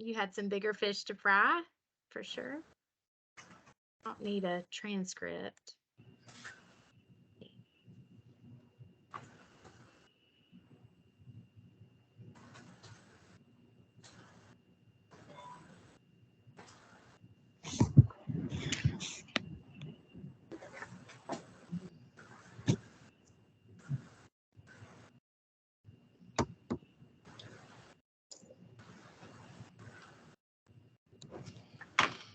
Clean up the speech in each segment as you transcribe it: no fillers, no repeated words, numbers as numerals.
You had some bigger fish to fry, for sure. Don't need a transcript.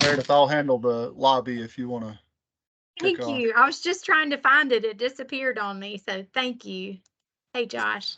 Meredith, I'll handle the lobby if you want to. Thank you. I was just trying to find it. It disappeared on me. So thank you. Hey, Josh.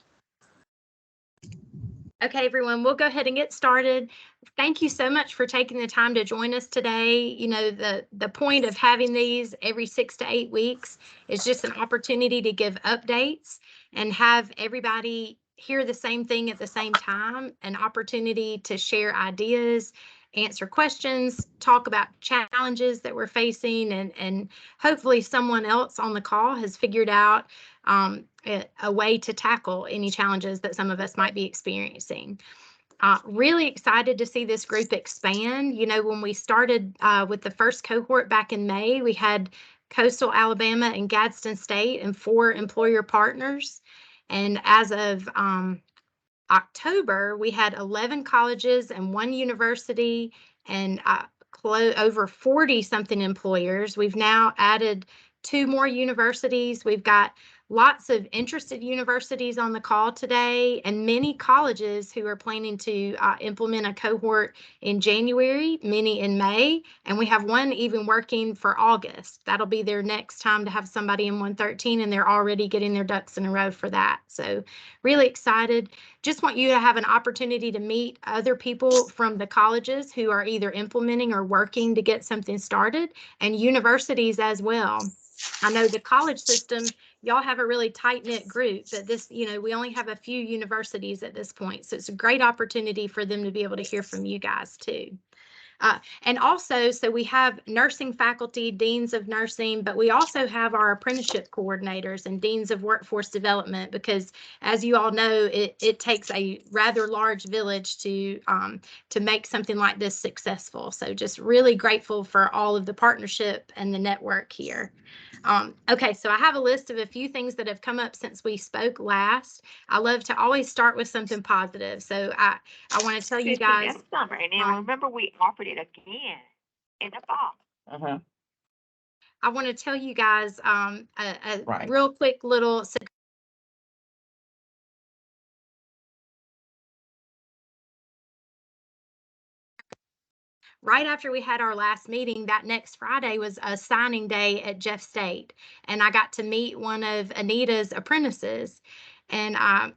Okay, everyone, we'll go ahead and get started. Thank you so much for taking the time to join us today. You know, the point of having these every 6 to 8 weeks is just an opportunity to give updates and have everybody hear the same thing at the same time, an opportunity to share ideas, answer questions, talk about challenges that we're facing, and hopefully someone else on the call has figured out a way to tackle any challenges that some of us might be experiencing. Really excited to see this group expand. You know, when we started with the first cohort back in May, we had Coastal Alabama and Gadsden State and 4 employer partners. And as of October, we had 11 colleges and 1 university and over 40 something employers. We've now added 2 more universities. We've got lots of interested universities on the call today and many colleges who are planning to implement a cohort in January, many in May, and we have 1 even working for August. That'll be their next time to have somebody in 113, and they're already getting their ducks in a row for that. So really excited. Just want you to have an opportunity to meet other people from the colleges who are either implementing or working to get something started, and universities as well. I know the college system, y'all have a really tight-knit group, but this, you know, we only have a few universities at this point. So it's a great opportunity for them to be able to hear from you guys too. And also, so we have nursing faculty, deans of nursing, but we also have our apprenticeship coordinators and deans of workforce development, because as you all know, it takes a rather large village to make something like this successful. So just really grateful for all of the partnership and the network here. Okay, so I have a list of a few things that have come up since we spoke last. I love to always start with something positive. So I want to tell you guys. Summer, and then remember we offered it again in the fall. I want to tell you guys a Right. real quick little. Right after we had our last meeting, that next Friday was a signing day at Jeff State, and I got to meet one of Anita's apprentices, and I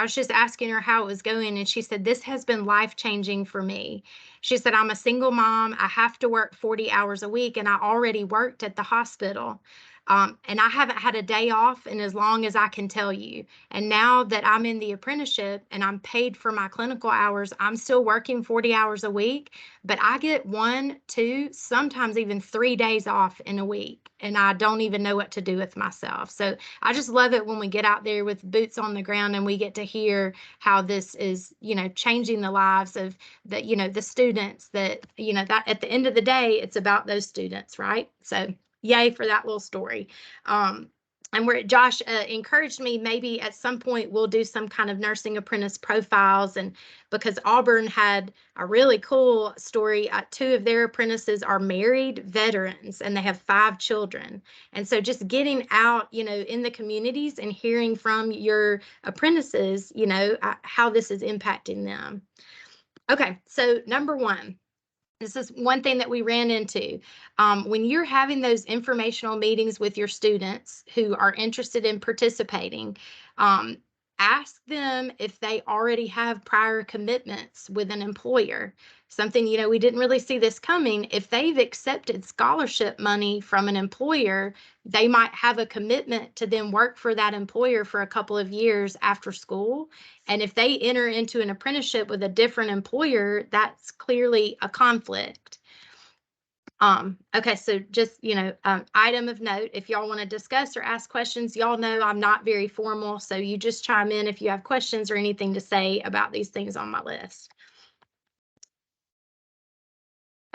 was just asking her how it was going, and she said, "This has been life-changing for me." She said, "I'm a single mom. I have to work 40 hours a week, and I already worked at the hospital. And I haven't had a day off in as long as I can tell you. And now that I'm in the apprenticeship and I'm paid for my clinical hours, I'm still working 40 hours a week, but I get 1, 2, sometimes even 3 days off in a week, and I don't even know what to do with myself." So I just love it when we get out there with boots on the ground and we get to hear how this is, you know, changing the lives of the, you know, the students that, you know, that at the end of the day, it's about those students, right? So yay for that little story. And where Josh encouraged me, maybe at some point we'll do some kind of nursing apprentice profiles. And because Auburn had a really cool story, 2 of their apprentices are married veterans and they have 5 children. And so just getting out, you know, in the communities and hearing from your apprentices, you know, how this is impacting them. Okay, so number 1. This is one thing that we ran into. When you're having those informational meetings with your students who are interested in participating, ask them if they already have prior commitments with an employer. Something, you know, we didn't really see this coming. If they've accepted scholarship money from an employer, they might have a commitment to then work for that employer for a couple of years after school. And if they enter into an apprenticeship with a different employer, that's clearly a conflict. Okay, so just, you know, item of note, if y'all want to discuss or ask questions, y'all know I'm not very formal, so you just chime in if you have questions or anything to say about these things on my list.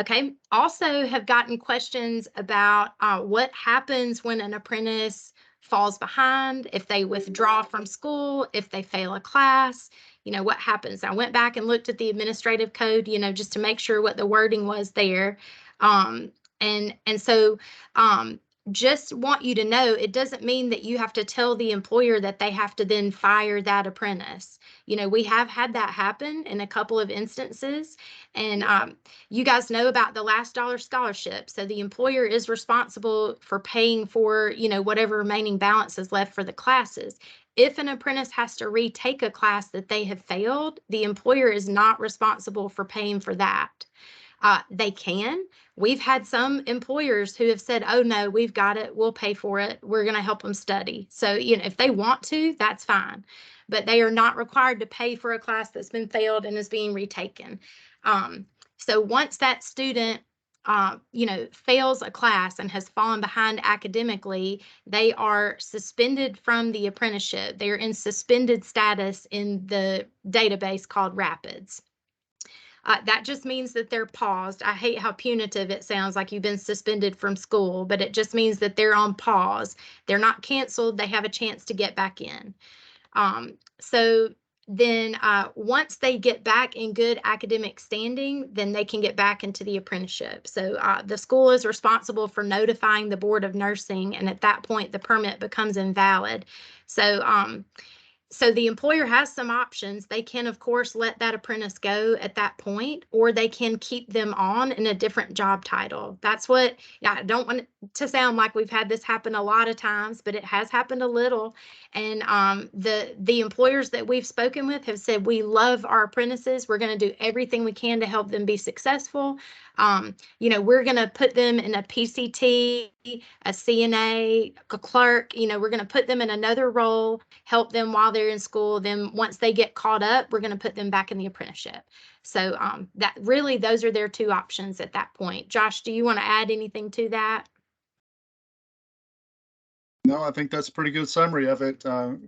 Okay. Also have gotten questions about what happens when an apprentice falls behind, if they withdraw from school, if they fail a class, what happens. I went back and looked at the administrative code, just to make sure what the wording was there. And so just want you to know, it doesn't mean that you have to tell the employer that they have to then fire that apprentice. We have had that happen in a couple of instances. And you guys know about the last dollar scholarship. So the employer is responsible for paying for, whatever remaining balance is left for the classes. If an apprentice has to retake a class that they have failed, the employer is not responsible for paying for that. They can. We've had some employers who have said, oh, no, we've got it. We'll pay for it. We're going to help them study. So, if they want to, that's fine. But they are not required to pay for a class that's been failed and is being retaken. So once that student, fails a class and has fallen behind academically, they are suspended from the apprenticeship. They're in suspended status in the database called Rapids. That just means that they're paused. I hate how punitive it sounds, like you've been suspended from school, but it just means that they're on pause. They're not canceled. They have a chance to get back in. So then once they get back in good academic standing, then they can get back into the apprenticeship. So the school is responsible for notifying the Board of Nursing, and at that point, the permit becomes invalid. So the employer has some options. They can, of course, let that apprentice go at that point, or they can keep them on in a different job title. That's what, I don't want it to sound like we've had this happen a lot of times, but it has happened a little. And the employers that we've spoken with have said, we love our apprentices. We're going to do everything we can to help them be successful. We're going to put them in a PCT, a CNA, a clerk. We're going to put them in another role, help them while they're in school. Then once they get caught up, we're going to put them back in the apprenticeship. So that really, those are their two options at that point. Josh, do you want to add anything to that? No, I think that's a pretty good summary of it.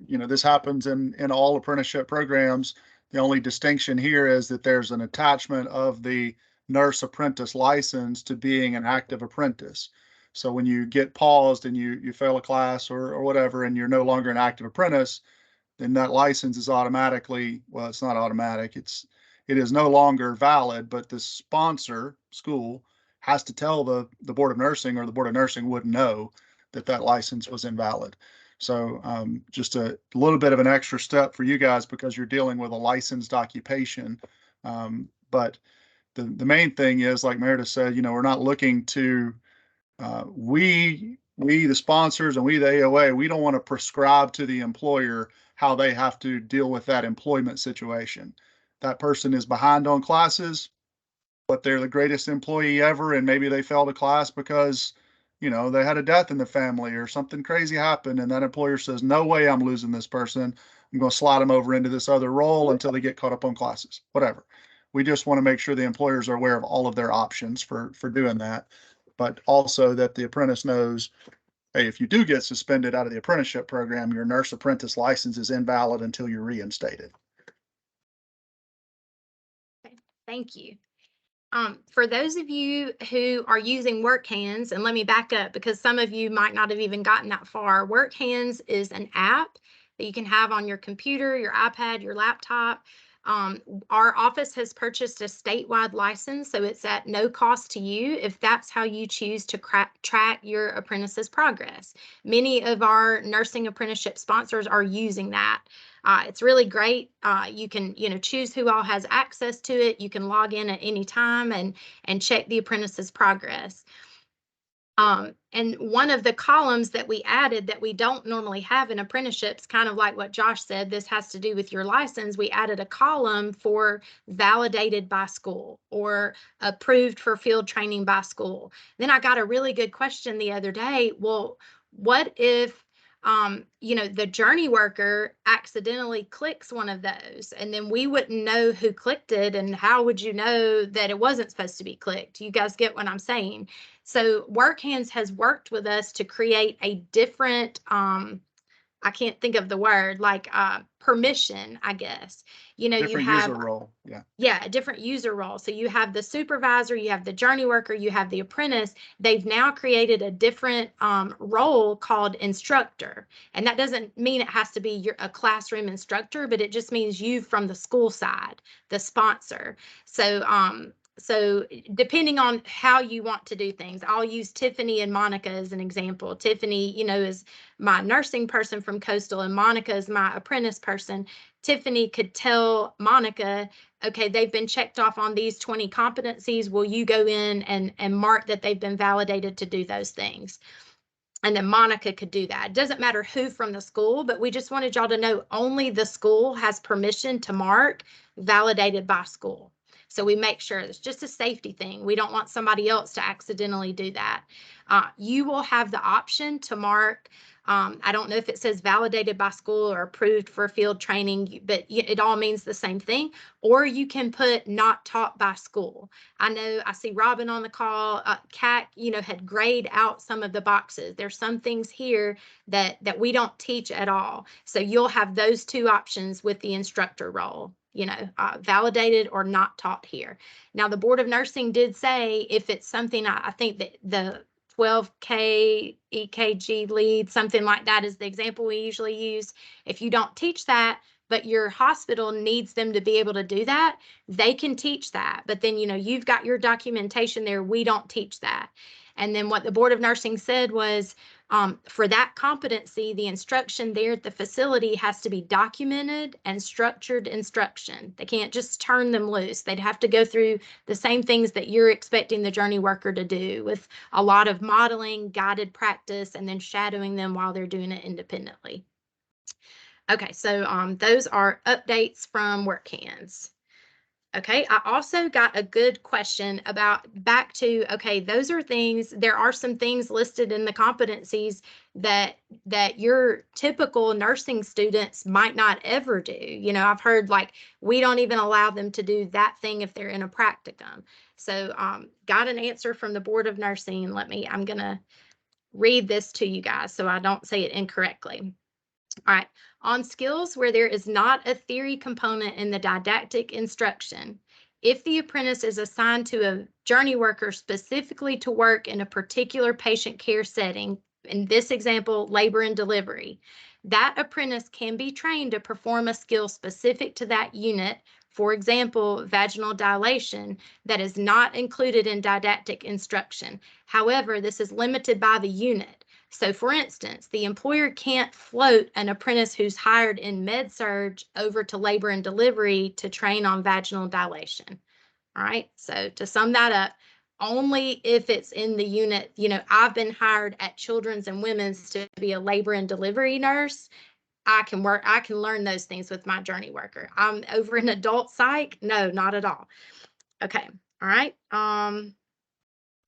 This happens in all apprenticeship programs. The only distinction here is that there's an attachment of the nurse apprentice license to being an active apprentice. So when you get paused and you fail a class or whatever, and you're no longer an active apprentice, then that license is automatically, well, it's not automatic. It is no longer valid, but the sponsor school has to tell the Board of Nursing, or the Board of Nursing wouldn't know that license was invalid. So just a little bit of an extra step for you guys because you're dealing with a licensed occupation. But the main thing is, like Meredith said, we're not looking to, we the sponsors and we the AOA, we don't want to prescribe to the employer how they have to deal with that employment situation. That person is behind on classes, but they're the greatest employee ever, and maybe they failed a class because they had a death in the family or something crazy happened, and that employer says, no way I'm losing this person. I'm going to slide them over into this other role until they get caught up on classes, whatever. We just want to make sure the employers are aware of all of their options for doing that, but also that the apprentice knows, hey, if you do get suspended out of the apprenticeship program, your nurse apprentice license is invalid until you're reinstated. Okay, thank you. For those of you who are using WorkHands, and let me back up because some of you might not have even gotten that far. WorkHands is an app that you can have on your computer, your iPad, your laptop. Our office has purchased a statewide license, so it's at no cost to you if that's how you choose to track your apprentice's progress. Many of our nursing apprenticeship sponsors are using that. It's really great. You can, choose who all has access to it. You can log in at any time and check the apprentice's progress. And one of the columns that we added that we don't normally have in apprenticeships, kind of like what Josh said, this has to do with your license. We added a column for validated by school or approved for field training by school. Then I got a really good question the other day. Well, what if the journey worker accidentally clicks one of those, and then we wouldn't know who clicked it, and how would you know that it wasn't supposed to be clicked? You guys get what I'm saying? So WorkHands has worked with us to create a different I can't think of the word, like permission, I guess. You know, you Different have user role. Yeah. yeah, a different user role. So you have the supervisor, you have the journey worker, you have the apprentice. They've now created a different role called instructor. And that doesn't mean it has to be a classroom instructor, but it just means you from the school side, the sponsor. So depending on how you want to do things, I'll use Tiffany and Monica as an example. Tiffany, you know, is my nursing person from Coastal, and Monica is my apprentice person. Tiffany could tell Monica, okay, they've been checked off on these 20 competencies. Will you go in and mark that they've been validated to do those things? And then Monica could do that. It doesn't matter who from the school, but we just wanted y'all to know only the school has permission to mark validated by school. So we make sure it's just a safety thing. We don't want somebody else to accidentally do that. You will have the option to mark. I don't know if it says validated by school or approved for field training, but it all means the same thing. Or you can put not taught by school. I know I see Robin on the call. Kat, you know, had grayed out some of the boxes. There's some things here that we don't teach at all. So you'll have those two options with the instructor role, you know, validated or not taught here. Now, the Board of Nursing did say if it's something, I think that the 12K EKG lead, something like that is the example we usually use. If you don't teach that, but your hospital needs them to be able to do that, they can teach that. But then, you know, you've got your documentation there. We don't teach that. And then what the Board of Nursing said was for that competency, the instruction there at the facility has to be documented and structured instruction. They can't just turn them loose. They'd have to go through the same things that you're expecting the journey worker to do, with a lot of modeling, guided practice, and then shadowing them while they're doing it independently. Okay, so those are updates from work hands. Okay, I also got a good question about back to, okay, those are things, there are some things listed in the competencies that your typical nursing students might not ever do. You know, I've heard like, we don't even allow them to do that thing if they're in a practicum. So got an answer from the Board of Nursing. I'm gonna read this to you guys so I don't say it incorrectly. All right, on skills where there is not a theory component in the didactic instruction, if the apprentice is assigned to a journey worker specifically to work in a particular patient care setting, in this example, labor and delivery, that apprentice can be trained to perform a skill specific to that unit, for example, vaginal dilation, that is not included in didactic instruction. However, this is limited by the unit. So for instance, the employer can't float an apprentice who's hired in med-surg over to labor and delivery to train on vaginal dilation. All right, so to sum that up, only if it's in the unit, you know, I've been hired at Children's and Women's to be a labor and delivery nurse. I can learn those things with my journey worker. I'm over in adult psych. No, not at all. Okay, all right.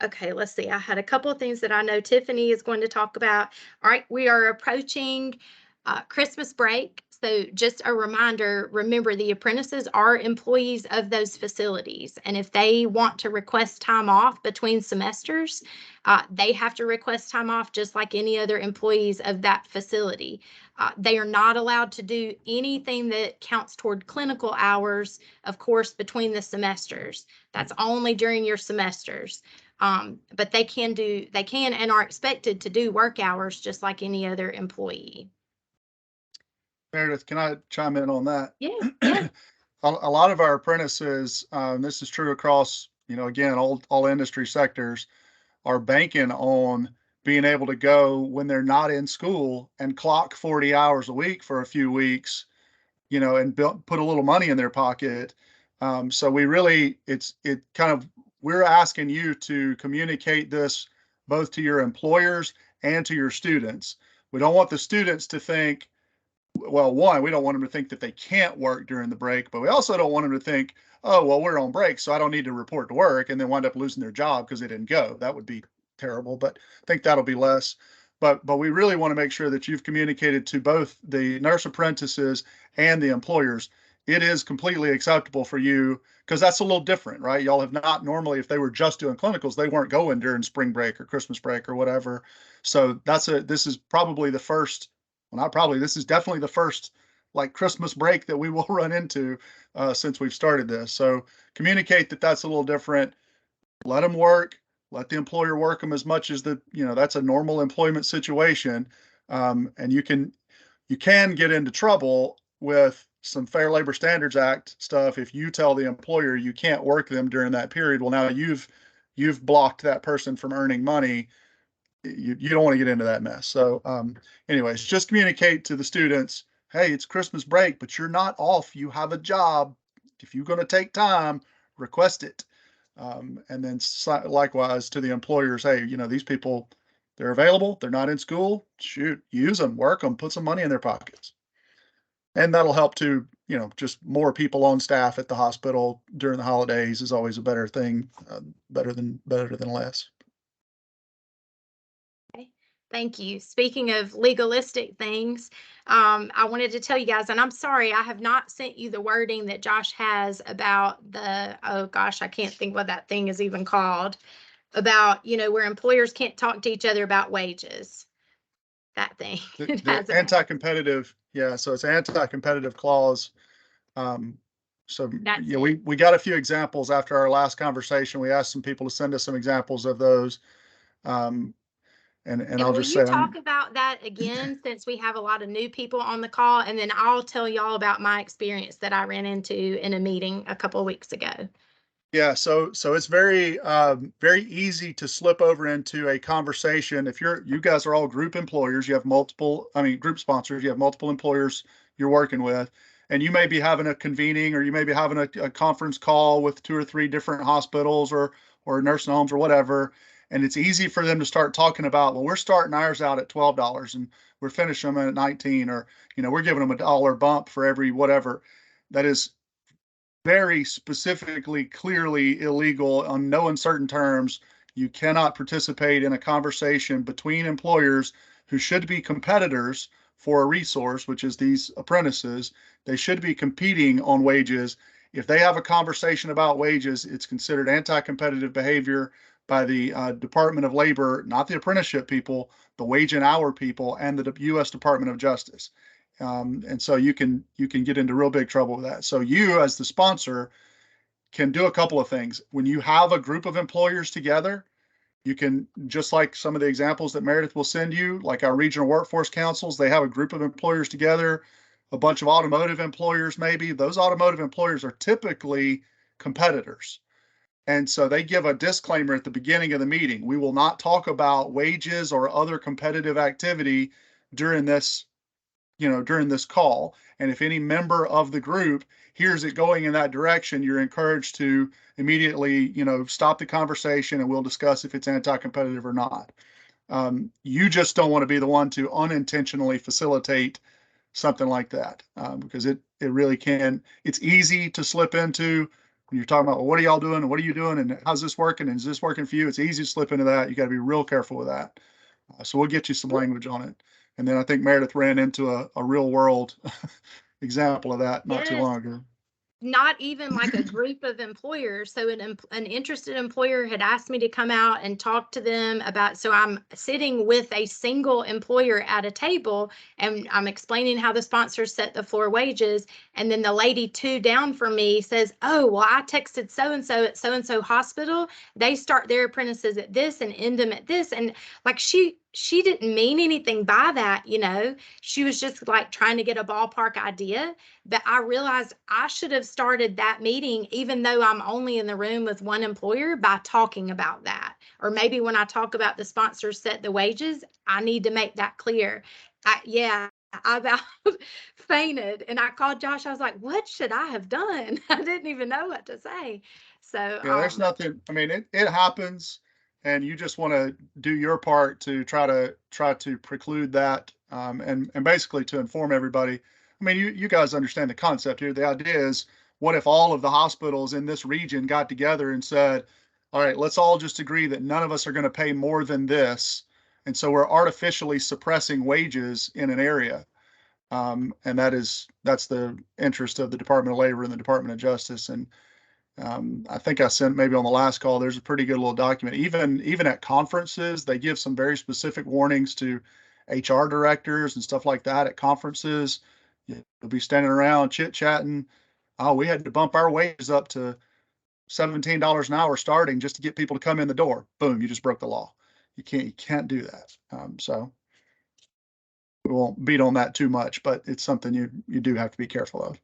Okay, let's see. I had a couple of things that I know Tiffany is going to talk about. All right, we are approaching Christmas break. So just a reminder, remember the apprentices are employees of those facilities. And if they want to request time off between semesters, they have to request time off just like any other employees of that facility. They are not allowed to do anything that counts toward clinical hours, of course, between the semesters. That's only during your semesters. But they can and are expected to do work hours just like any other employee. Meredith, can I chime in on that? Yeah. A lot of our apprentices, this is true across, you know, again, all industry sectors, are banking on being able to go when they're not in school and clock 40 hours a week for a few weeks, you know, and put a little money in their pocket. So we're asking you to communicate this both to your employers and to your students. We don't want the students to think, well, one, we don't want them to think that they can't work during the break, but we also don't want them to think, oh, well, we're on break, so I don't need to report to work, and then wind up losing their job because they didn't go. That would be terrible, but I think that'll be less. But we really want to make sure that you've communicated to both the nurse apprentices and the employers. It is completely acceptable for you, because that's a little different, right? Y'all have not normally, if they were just doing clinicals, they weren't going during spring break or Christmas break or whatever. So this is probably the first, well, not probably, this is definitely the first like Christmas break that we will run into since we've started this. So communicate that that's a little different. Let them work. Let the employer work them as much as that's a normal employment situation. And you can get into trouble with some Fair Labor Standards Act stuff if you tell the employer you can't work them during that period. Well, now you've blocked that person from earning money. You don't want to get into that mess. So anyways, just communicate to the students, hey, it's Christmas break, but you're not off. You have a job. If you're going to take time, request it. And then likewise to the employers, hey, these people, they're available. They're not in school. Shoot, use them, work them, put some money in their pockets. And that'll help to, just more people on staff at the hospital during the holidays is always a better thing, better than less. Thank you. Speaking of legalistic things, I wanted to tell you guys, and I'm sorry, I have not sent you the wording that Josh has about the, oh gosh, I can't think what that thing is even called, about, where employers can't talk to each other about wages. That thing. The anti-competitive, yeah, so it's anti-competitive clause. So yeah, we got a few examples after our last conversation. We asked some people to send us some examples of those. And I'll just say, will you talk about that again, since we have a lot of new people on the call, and then I'll tell y'all about my experience that I ran into in a meeting a couple of weeks ago. Yeah, so it's very very easy to slip over into a conversation. If you guys are all group employers, you have group sponsors, you have multiple employers you're working with, and you may be having a convening, or you may be having a conference call with 2 or 3 different hospitals or nursing homes or whatever. And it's easy for them to start talking about, well, we're starting ours out at $12 and we're finishing them at 19, or, we're giving them $1 bump for every whatever. That is very specifically, clearly illegal on no uncertain terms. You cannot participate in a conversation between employers who should be competitors for a resource, which is these apprentices. They should be competing on wages. If they have a conversation about wages, it's considered anti-competitive behavior by the Department of Labor, not the apprenticeship people, the wage and hour people, and the U.S. Department of Justice. And so you can get into real big trouble with that. So you, as the sponsor, can do a couple of things. When you have a group of employers together, you can, just like some of the examples that Meredith will send you, like our regional workforce councils, they have a group of employers together, a bunch of automotive employers maybe. Those automotive employers are typically competitors. And so they give a disclaimer at the beginning of the meeting. We will not talk about wages or other competitive activity during this call. And if any member of the group hears it going in that direction, you're encouraged to immediately, stop the conversation, and we'll discuss if it's anti-competitive or not. You just don't want to be the one to unintentionally facilitate something like that, because it really can. It's easy to slip into when you're talking about, well, what are y'all doing, and what are you doing, and how's this working, and is this working for you? It's easy to slip into that. You got to be real careful with that. So we'll get you some language on it. And then I think Meredith ran into a real world example of that not too long ago. Not even like a group of employers. So an interested employer had asked me to come out and talk to them about, so I'm sitting with a single employer at a table, and I'm explaining how the sponsors set the floor wages. And then the lady 2 down from me says, oh, well, I texted so-and-so at so-and-so hospital. They start their apprentices at this and end them at this. And like, she didn't mean anything by that, she was just like trying to get a ballpark idea. But I realized I should have started that meeting, even though I'm only in the room with one employer, by talking about that. Or maybe when I talk about the sponsors set the wages, I need to make that clear. I about fainted, and I called Josh. I was like, what should I have done? I didn't even know what to say. So yeah, there's nothing. I mean, it happens, and you just want to do your part to try to preclude that, and basically to inform everybody. I mean, you guys understand the concept here. The idea is, what if all of the hospitals in this region got together and said, all right, let's all just agree that none of us are going to pay more than this. And so we're artificially suppressing wages in an area. And that's the interest of the Department of Labor and the Department of Justice. And I think I sent maybe on the last call, there's a pretty good little document. Even at conferences, they give some very specific warnings to HR directors and stuff like that at conferences. You'll be standing around chit-chatting. Oh, we had to bump our wages up to $17 an hour starting just to get people to come in the door. Boom, you just broke the law. You can't do that. So we won't beat on that too much, but it's something you do have to be careful of.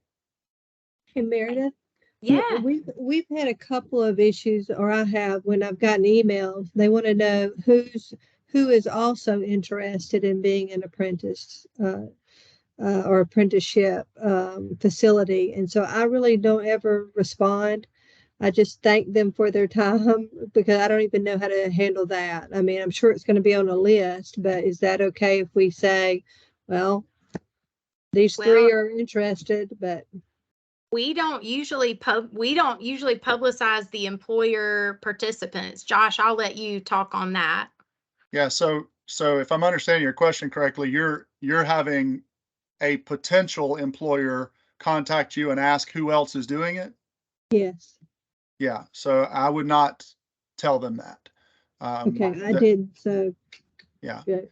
Hey, Meredith. Yeah. We've had a couple of issues, or I have, when I've gotten emails. They want to know who is also interested in being an apprentice or apprenticeship facility, and so I really don't ever respond. I just thank them for their time because I don't even know how to handle that. I mean, I'm sure it's going to be on a list, but is that okay if we say, well, these three Well, are interested, but we don't usually publicize the employer participants. Josh, I'll let you talk on that. Yeah. So if I'm understanding your question correctly, you're having a potential employer contact you and ask who else is doing it. yes. Yeah. So I would not tell them that. Okay, I did. So yeah. good.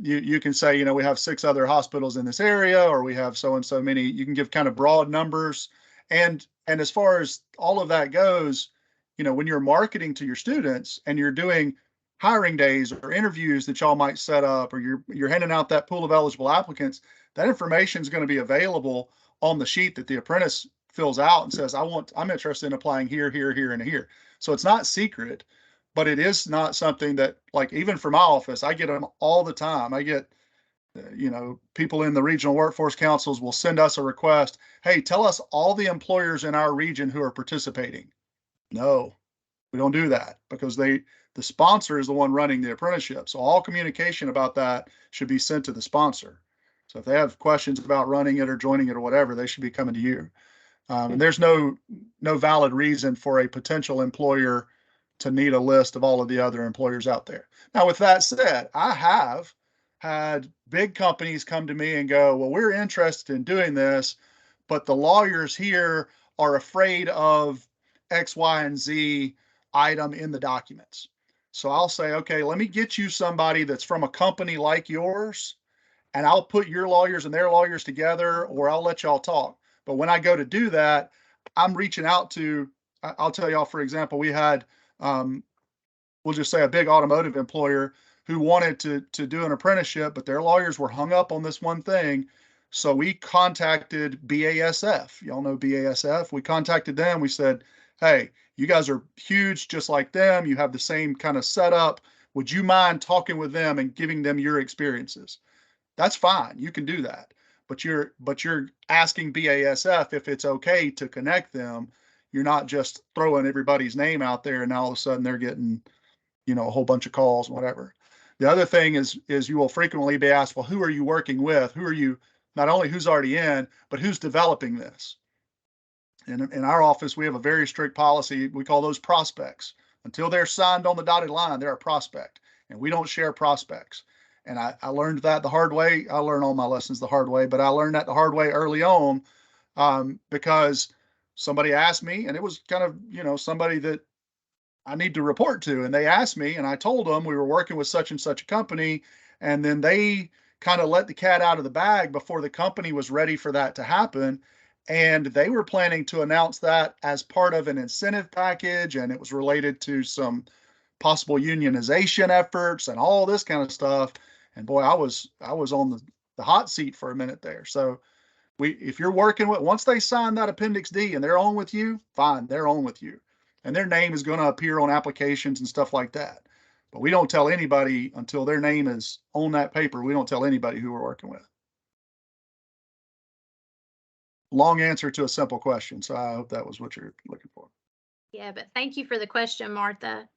You can say, you know, we have 6 other hospitals in this area, or we have so and so many. You can give kind of broad numbers. And as far as all of that goes, you know, when you're marketing to your students and you're doing hiring days or interviews that y'all might set up, or you're handing out that pool of eligible applicants, that information is going to be available on the sheet that the apprentice fills out and says, I'm interested in applying here, here, here, and here. So it's not secret, but it is not something that, like, even for my office, I get them all the time. I get, you know, people in the regional workforce councils will send us a request. Hey, tell us all the employers in our region who are participating. No, we don't do that because the sponsor is the one running the apprenticeship. So all communication about that should be sent to the sponsor. So if they have questions about running it or joining it or whatever, they should be coming to you. And there's no valid reason for a potential employer to need a list of all of the other employers out there. Now, with that said, I have had big companies come to me and go, well, we're interested in doing this, but the lawyers here are afraid of X, Y, and Z item in the documents. So I'll say, okay, let me get you somebody that's from a company like yours, and I'll put your lawyers and their lawyers together, or I'll let y'all talk. But when I go to do that, I'm reaching out to, I'll tell y'all, for example, we had, we'll just say a big automotive employer who wanted to do an apprenticeship, but their lawyers were hung up on this one thing. So we contacted BASF. Y'all know BASF. We contacted them. We said, hey, you guys are huge just like them. You have the same kind of setup. Would you mind talking with them and giving them your experiences? That's fine. You can do that. But you're asking BASF if it's okay to connect them. You're not just throwing everybody's name out there and now all of a sudden they're getting, you know, a whole bunch of calls, whatever. The other thing is you will frequently be asked, well, who are you working with? Who are you, not only who's already in, but who's developing this? In our office, we have a very strict policy. We call those prospects. Until they're signed on the dotted line, they're a prospect, and we don't share prospects. And I learned that the hard way. I learned all my lessons the hard way, but I learned that the hard way early on because somebody asked me, and it was kind of, you know, somebody that I need to report to. And they asked me, and I told them we were working with such and such a company. And then they kind of let the cat out of the bag before the company was ready for that to happen. And they were planning to announce that as part of an incentive package. And it was related to some possible unionization efforts and all this kind of stuff. And boy, I was on the hot seat for a minute there. So if you're working with, once they sign that Appendix D and they're on with you, fine, they're on with you. And their name is going to appear on applications and stuff like that. But we don't tell anybody until their name is on that paper. We don't tell anybody who we're working with. Long answer to a simple question. So I hope that was what you're looking for. Yeah, but thank you for the question, Martha.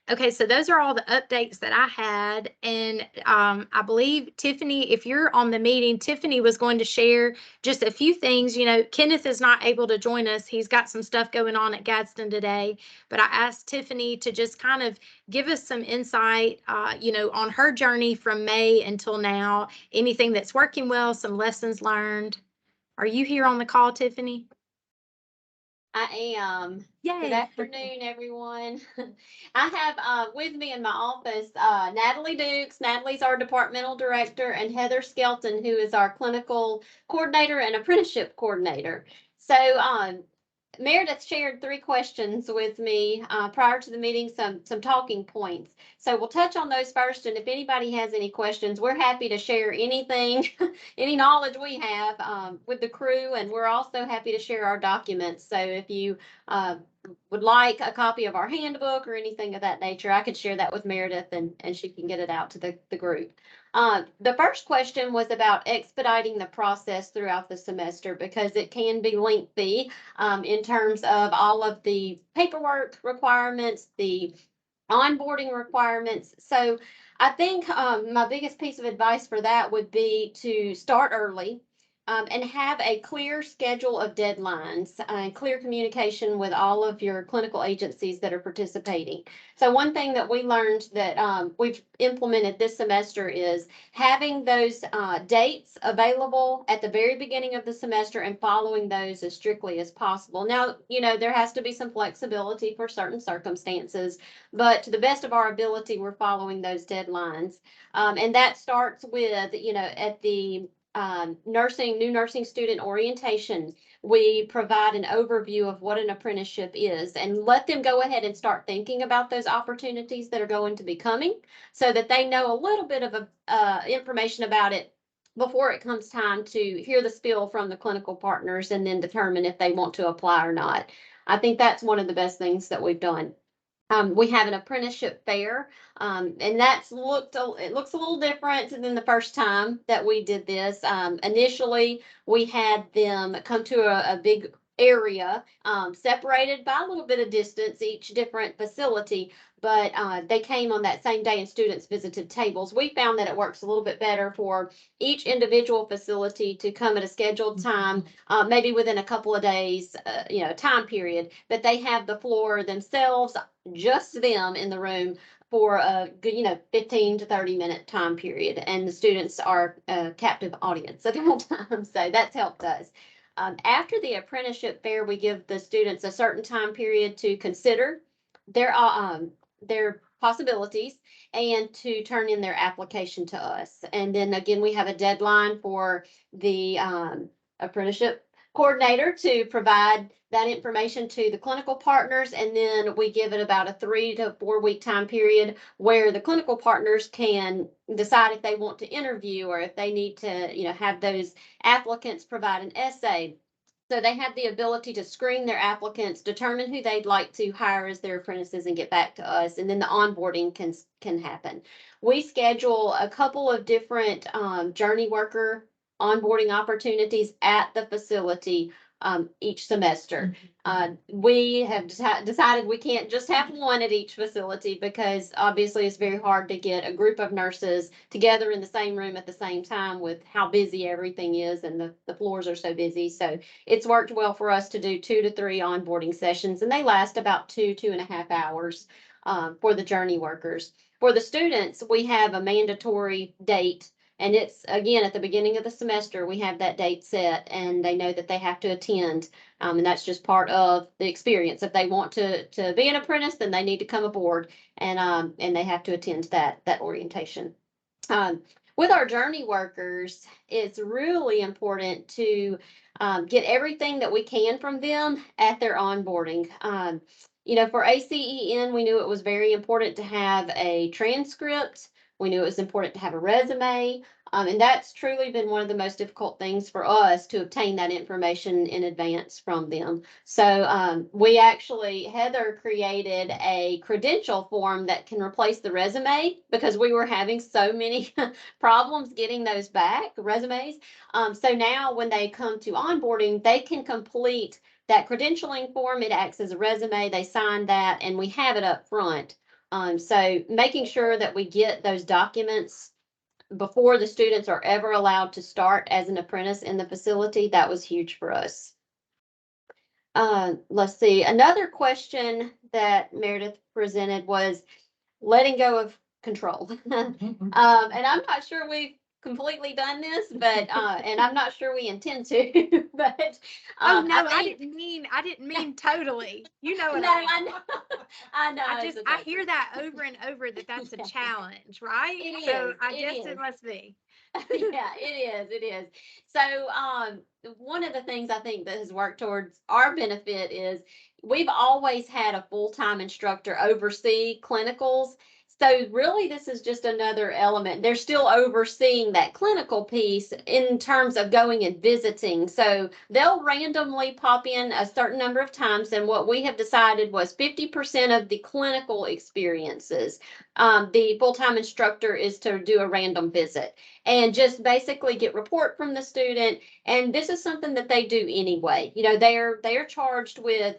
Okay, so those are all the updates that I had. And I believe, Tiffany, if you're on the meeting, Tiffany was going to share just a few things. You know, Kenneth is not able to join us. He's got some stuff going on at Gadsden today. But I asked Tiffany to just kind of give us some insight, you know, on her journey from May until now, anything that's working well, some lessons learned. Are you here on the call, Tiffany? I am. Good Yay. afternoon, everyone. I have with me in my office Natalie Dukes. Natalie's our departmental director, and Heather Skelton, who is our clinical coordinator and apprenticeship coordinator. So Meredith shared 3 questions with me prior to the meeting, some talking points. So we'll touch on those first, and if anybody has any questions, we're happy to share anything, any knowledge we have with the crew, and we're also happy to share our documents. So if you would like a copy of our handbook or anything of that nature, I could share that with Meredith, and she can get it out to the group. The first question was about expediting the process throughout the semester because it can be lengthy in terms of all of the paperwork requirements, the onboarding requirements. So I think my biggest piece of advice for that would be to start early. And have a clear schedule of deadlines and clear communication with all of your clinical agencies that are participating. So one thing that we learned that we've implemented this semester is having those dates available at the very beginning of the semester and following those as strictly as possible. Now, there has to be some flexibility for certain circumstances, but to the best of our ability, we're following those deadlines. And that starts with, at the new nursing student orientation, we provide an overview of what an apprenticeship is and let them go ahead and start thinking about those opportunities that are going to be coming so that they know a little bit of information about it before it comes time to hear the spiel from the clinical partners and then determine if they want to apply or not. I think that's one of the best things that we've done. We have an apprenticeship fair, and it looks a little different than the first time that we did this. Initially, we had them come to a big area, separated by a little bit of distance, each different facility, but they came on that same day and students visited tables. We found that it works a little bit better for each individual facility to come at a scheduled time, maybe within a couple of days, time period, but they have the floor themselves, just them in the room for a good, 15 to 30-minute time period. And the students are a captive audience at all times. So that's helped us. After the apprenticeship fair, we give the students a certain time period to consider their possibilities and to turn in their application to us. And then again, we have a deadline for the apprenticeship coordinator to provide that information to the clinical partners, and then we give it about a 3 to 4 week time period where the clinical partners can decide if they want to interview or if they need to, have those applicants provide an essay. So they have the ability to screen their applicants, determine who they'd like to hire as their apprentices, and get back to us, and then the onboarding can happen. We schedule a couple of different journey worker onboarding opportunities at the facility each semester. We have decided we can't just have one at each facility because obviously it's very hard to get a group of nurses together in the same room at the same time with how busy everything is and the floors are so busy. So it's worked well for us to do 2 to 3 onboarding sessions, and they last about 2.5 hours for the journey workers. For the students, we have a mandatory date. And it's, again, at the beginning of the semester, we have that date set and they know that they have to attend. And that's just part of the experience. If they want to be an apprentice, then they need to come aboard and they have to attend that orientation. With our journey workers, it's really important to get everything that we can from them at their onboarding. For ACEN, we knew it was very important to have a transcript. We knew it was important to have a resume, and that's truly been one of the most difficult things for us to obtain that information in advance from them. So Heather created a credential form that can replace the resume because we were having so many problems getting those resumes. So now when they come to onboarding, they can complete that credentialing form. It acts as a resume. They sign that, and we have it up front. So making sure that we get those documents before the students are ever allowed to start as an apprentice in the facility, that was huge for us. Let's see. Another question that Meredith presented was letting go of control. And I'm not sure we've completely done this, but, and I'm not sure we intend to, but, Oh, no, I think, didn't mean totally. You know what no, I mean. I know, I know. I it's a I joke. hear that over and over that that's a Yeah. challenge, right? It So is, I it guess is. it must be. Yeah, it is. So, one of the things I think that has worked towards our benefit is we've always had a full-time instructor oversee clinicals. So really, this is just another element. They're still overseeing that clinical piece in terms of going and visiting. So they'll randomly pop in a certain number of times. And what we have decided was 50% of the clinical experiences, the full-time instructor is to do a random visit and just basically get report from the student. And this is something that they do anyway. You know, they are charged with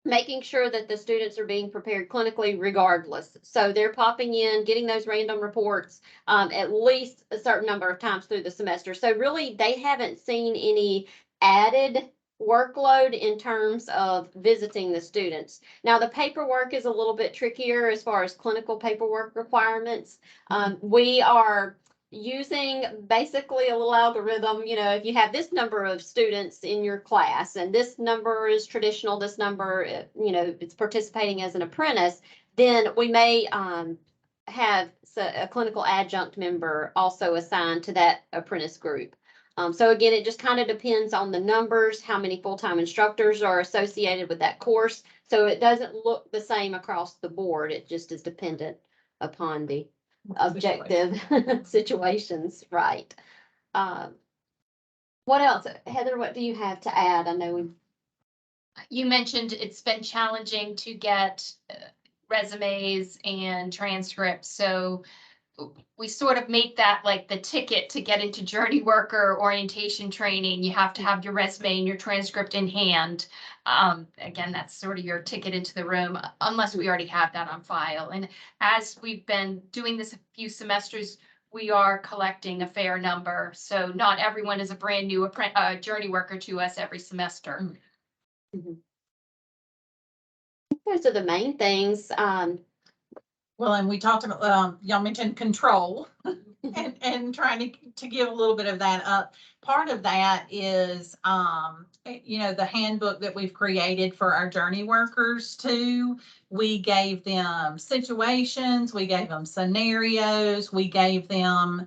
making sure that the students are being prepared clinically regardless. So they're popping in, getting those random reports at least a certain number of times through the semester. So really, they haven't seen any added workload in terms of visiting the students. Now, the paperwork is a little bit trickier as far as clinical paperwork requirements. We are using basically a little algorithm. You know, if you have this number of students in your class and this number is traditional, this number, you know, it's participating as an apprentice, then we may have a clinical adjunct member also assigned to that apprentice group. So again, it just kind of depends on the numbers, how many full-time instructors are associated with that course. So it doesn't look the same across the board. It just is dependent upon the objective situations, right? What else, Heather? What do you have to add? I know you mentioned it's been challenging to get resumes and transcripts, so we sort of make that like the ticket to get into journey worker orientation training. You have to have your resume and your transcript in hand. Again, that's sort of your ticket into the room, unless we already have that on file. And as we've been doing this a few semesters, we are collecting a fair number. So not everyone is a brand new journey worker to us every semester. those are the main things. Well, and we talked about, y'all mentioned control and trying to give a little bit of that up. Part of that is, you know, the handbook that we've created for our journey workers too. We gave them situations, we gave them scenarios, we gave them,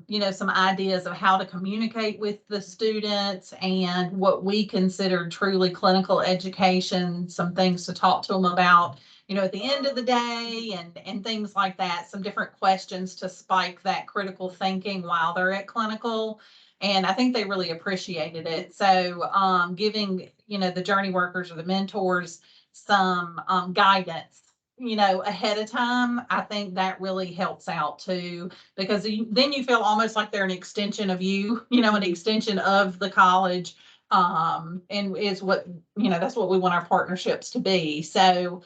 you know, some ideas of how to communicate with the students and what we consider truly clinical education, some things to talk to them about, you know, at the end of the day and things like that, some different questions to spike that critical thinking while they're at clinical. And I think they really appreciated it. So giving, you know, the journey workers or the mentors some guidance, you know, ahead of time, I think that really helps out too, because then you feel almost like they're an extension of you, you know, an extension of the college. And is what, you know, that's what we want our partnerships to be. So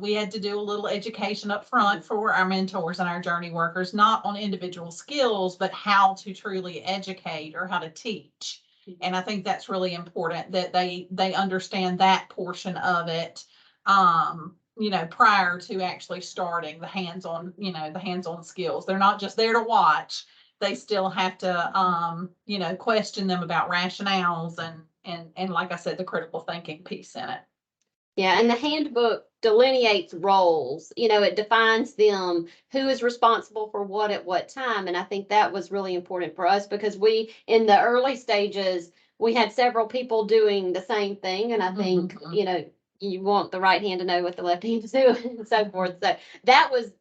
we had to do a little education up front for our mentors and our journey workers, not on individual skills, but how to truly educate or how to teach. And I think that's really important that they understand that portion of it, you know, prior to actually starting the hands-on, you know, the hands-on skills. They're not just there to watch. They still have to, you know, question them about rationales and like I said, the critical thinking piece in it. Yeah, and the handbook delineates roles. You know, it defines them, who is responsible for what at what time. And I think that was really important for us because we, in the early stages, we had several people doing the same thing. And I think, you know, you want the right hand to know what the left hand is doing and so forth. So that was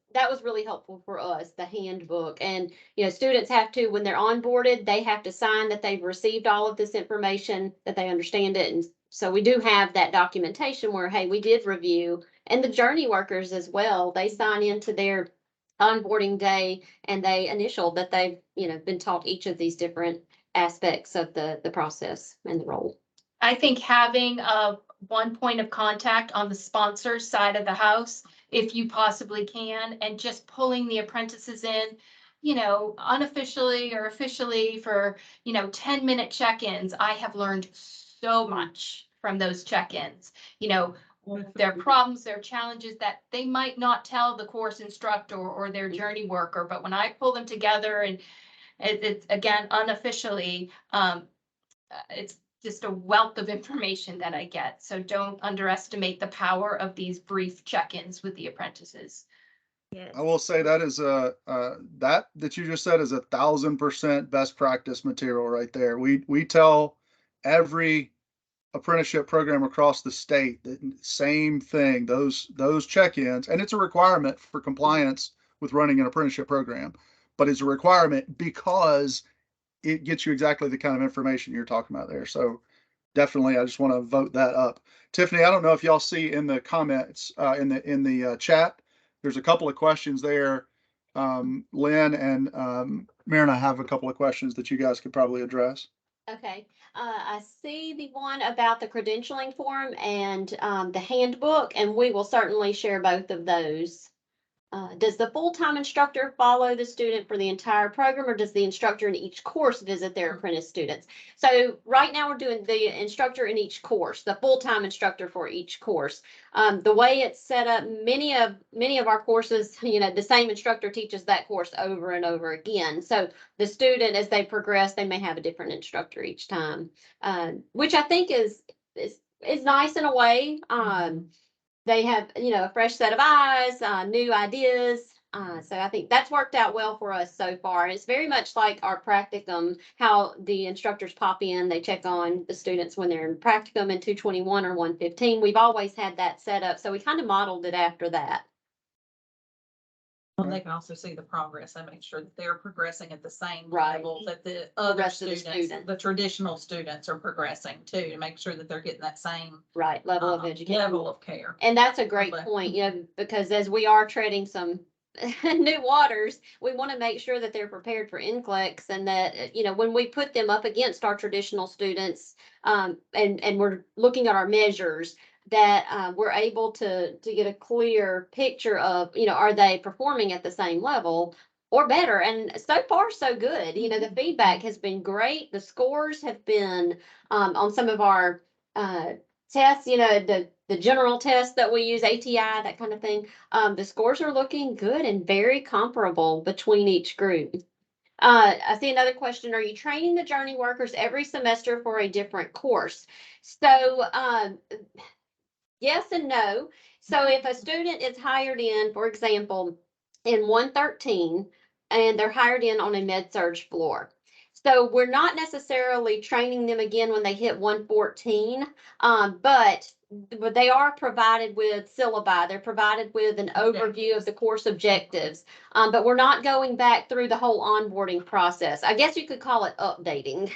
really helpful for us, the handbook. And, you know, students have to, when they're onboarded, they have to sign that they've received all of this information, that they understand it. And so we do have that documentation where, hey, we did review, and the journey workers as well, they sign into their onboarding day and they initial that they've, you know, been taught each of these different aspects of the process and the role. I think having one point of contact on the sponsor side of the house, if you possibly can, and just pulling the apprentices in, you know, unofficially or officially for, you know, 10-minute check-ins. I have learned so much from those check-ins, you know, their problems, their challenges that they might not tell the course instructor or their journey worker. But when I pull them together and It's again, unofficially, it's just a wealth of information that I get. So don't underestimate the power of these brief check-ins with the apprentices. Yes. I will say that is that you just said is 1,000% best practice material right there. We tell every apprenticeship program across the state the same thing. Those check-ins, and it's a requirement for compliance with running an apprenticeship program, but it's a requirement because it gets you exactly the kind of information you're talking about there. So definitely, I just want to vote that up. Tiffany, I don't know if y'all see in the comments in the chat, there's a couple of questions there. Lynn and Marina have a couple of questions that you guys could probably address. Okay, I see the one about the credentialing form and the handbook, and we will certainly share both of those. Does the full-time instructor follow the student for the entire program, or does the instructor in each course visit their apprentice students? So right now we're doing the instructor in each course, the full-time instructor for each course. The way it's set up, many of our courses, the same instructor teaches that course over and over again. So the student, as they progress, they may have a different instructor each time, which I think is nice in a way. They have, a fresh set of eyes, new ideas. So I think that's worked out well for us so far. It's very much like our practicum, how the instructors pop in, they check on the students when they're in practicum in 221 or 115. We've always had that set up, so we kind of modeled it after that. Well, they can also see the progress and make sure that they're progressing at the same Right. level that the other rest of the students, students. the traditional students are progressing too, to make sure that they're getting that same Right, level of education. level of care. And that's a great Okay. point, because as we are treading some new waters, we want to make sure that they're prepared for NCLEX, and that, when we put them up against our traditional students, and we're looking at our measures, that we're able to get a clear picture of, are they performing at the same level or better? And so far, so good. The feedback has been great. The scores have been on some of our tests, the general tests that we use, ATI, that kind of thing. The scores are looking good and very comparable between each group. I see another question. Are you training the journey workers every semester for a different course? So yes and no. So if a student is hired in, for example, in 113, and they're hired in on a med-surg floor, so we're not necessarily training them again when they hit 114, but they are provided with syllabi. They're provided with an overview of the course objectives, but we're not going back through the whole onboarding process. I guess you could call it updating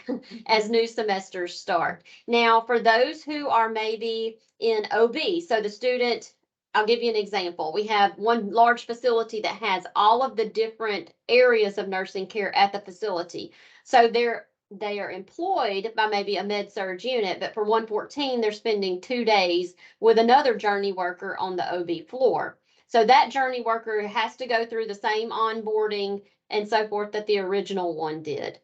as new semesters start. Now, for those who are maybe in OB, so the student, I'll give you an example. We have one large facility that has all of the different areas of nursing care at the facility. So they are employed by maybe a med-surg unit, but for 114, they're spending 2 days with another journey worker on the OB floor. So that journey worker has to go through the same onboarding and so forth that the original one did.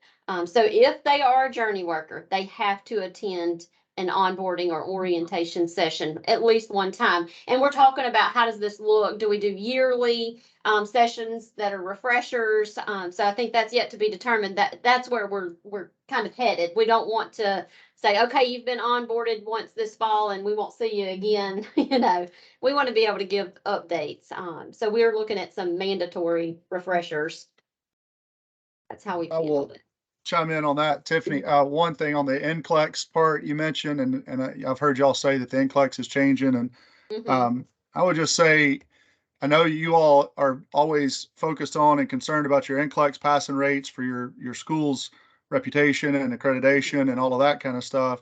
So if they are a journey worker, they have to attend an onboarding or orientation session at least one time. And we're talking about, how does this look? Do we do yearly sessions that are refreshers? So I think that's yet to be determined. That's where we're kind of headed. We don't want to say, okay, you've been onboarded once this fall and we won't see you again. We want to be able to give updates. So we're looking at some mandatory refreshers. That's how we handled it. Chime in on that, Tiffany. One thing on the NCLEX part you mentioned, and I've heard y'all say that the NCLEX is changing, and I would just say, I know you all are always focused on and concerned about your NCLEX passing rates for your school's reputation and accreditation and all of that kind of stuff.